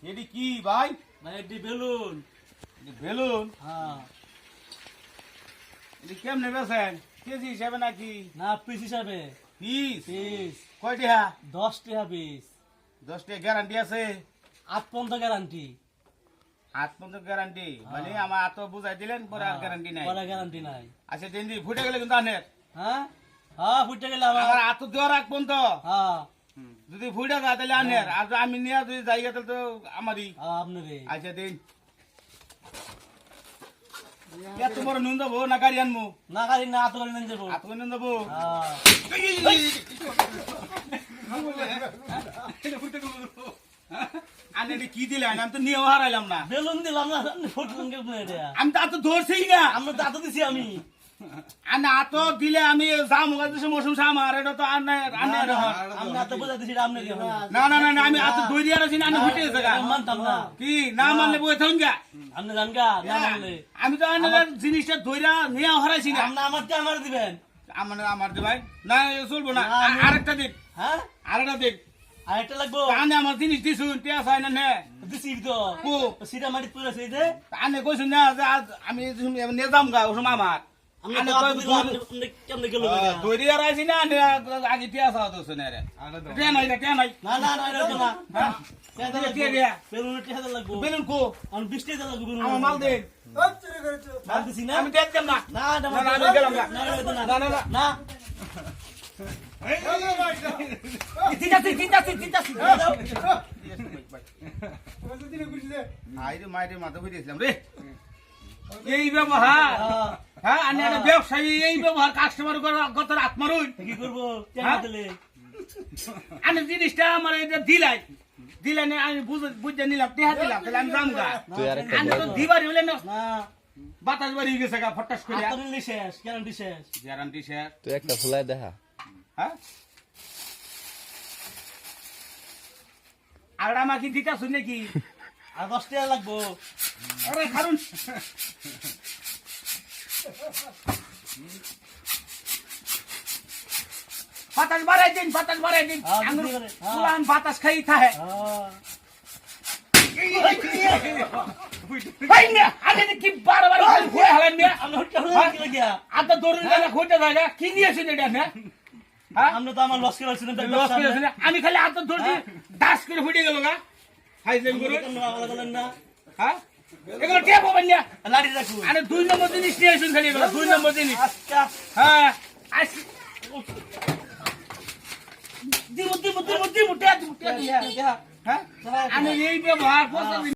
এটি কি ভাই? ভাই এটি বেলুন। এটি বেলুন? হ্যাঁ। এটি কেমনে বেছেন? কেজি হিসাবে নাকি না পিস হিসাবে। পিস? পিস কয়টি হা? 10 টাকা পিস। 10 টাকা গ্যারান্টি আছে? 8 পর্যন্ত গ্যারান্টি। হাত পর্যন্ত গ্যারান্টি? মানে আমার হাত বুঝাই দিলেন পরে আর গ্যারান্টি নাই? পরে গ্যারান্টি নাই। আচ্ছা দিন ফুটে গেলে কিন্তু আনের হ্যাঁ হ্যাঁ ফুটে গেলে আমার আমার। হাত দেওয়ার রাখ পর্যন্ত হ্যাঁ যদি ফুটে যায় তাহলে আনের, আর আমি নিয়ে যদি জায়গা তাহলে তো আমারই। আপনারে। আচ্ছা দিন। এত বড় নুন দেবো না গাড়ি আনবো? না গাড়ি না হাত করে নিয়ে যাবো। হাত করে নুন দেবো? আনে কি দিলেন? আমি তো নিয়েও হারাইলাম না। বেলুন দিলাম না ফুটলুন কেমন এটা? আমি তো হাত ধরছেই না। আমরা তো হাত দিছি আমি। আনে হাত দিলে আমি জাম গাছে মৌসুম সামার, এটা তো আনের আনের। আমরা তো বুঝা দিছি আপনি দিয়ে। না না না না, আমি হাত ধরে আর আছি না, আমি ফুটে গেছে গা। মানতাম না। কি না মানলে বই থাকুন গা। আপনি জান গা না মানলে। আমি তো আনের জিনিসটা ধইরা নিয়ে হারাইছি না। আপনি আমারটা আমার দিবেন। আমার দে ভাই, না চলবো না। আরেকটা দিন, হ্যাঁ আরেকটা দিন। আরেকটা লাগবো। আনে আমার জিনিস দিছুন, টেয়া চাই না নে। দিছি তো কো সিটা মাটি পুরো সেই যে আনে কইছুন না যে আজ আমি নিয়ে যাম গা ওসম আমার। আমরা তো আপনি কেমনে গেল ধরে আর আইছি না, আগে টেয়া চাওয়া তো শুনে রে। টেয়া নাই, টেয়া নাই। না না না এটা না হ্যাঁ, টেয়া দিয়া। বেলুন টিহা লাগবো। বেলুন কো? আমি 20 টাকা লাগবো বেলুন। আমার মাল দে। মাল দিছি না। আমি টেয়া দিলাম না। না এটা না, না, আমি গেলাম গা। না এটা না না, না, না। না চিন্তাছি। আইরে মাইরে মাথা ঘুরিয়েছিলাম রে। এই ব্যবহার, হ্যাঁ আমি একটা ব্যবসায়ী, এই ব্যবহার কাস্টমার কত আত্মারুন কি করব টাকা দিলে আমি জিনিসটা আমার এটা দিলাই না, আমি বুঝে নিলাম, টেহা দিলাম, তাহলে আমি যাম গা। আমি তো দিবারই হলে না, না বাতাস বাড়ি গেছে গা ফটাস করে। আপনি শেষ গ্যারান্টি শেষ। গ্যারান্টি শেষ। তুই একটা ফুলাই দেখা। হ্যাঁ, আর আমাকে দিতে শুন নাকি? আর 10 টাকা লাগবো। আরে খারুন, বাতাস বাড়াই দিন। আমি পুরান বাতাস খাই থাকে। কি বারবার ঘুরে হলেন মিয়া? আমরা হট্টা হলো কি লাগিয়া আচ্ছা দৌড়ুন জায়গা ঘুরতে জায়গা কি নিয়েছেন এটা না? আমরা তো আমার লস করে ছিলাম লস করেছেন। আমি খালি হাত ধরছি, দাস করে ফুটে গেল গা। হাইজেন করে বলেন না হ্যাঁ, এগুলো কে পাবেন না? লাড়ি রাখুন। আরে 2 নম্বর জিনিস নিয়ে আসুন খালি, এগুলো 2 নম্বর জিনিস। আচ্ছা হ্যাঁ দিব, হ্যাঁ আমি এই ব্যবহার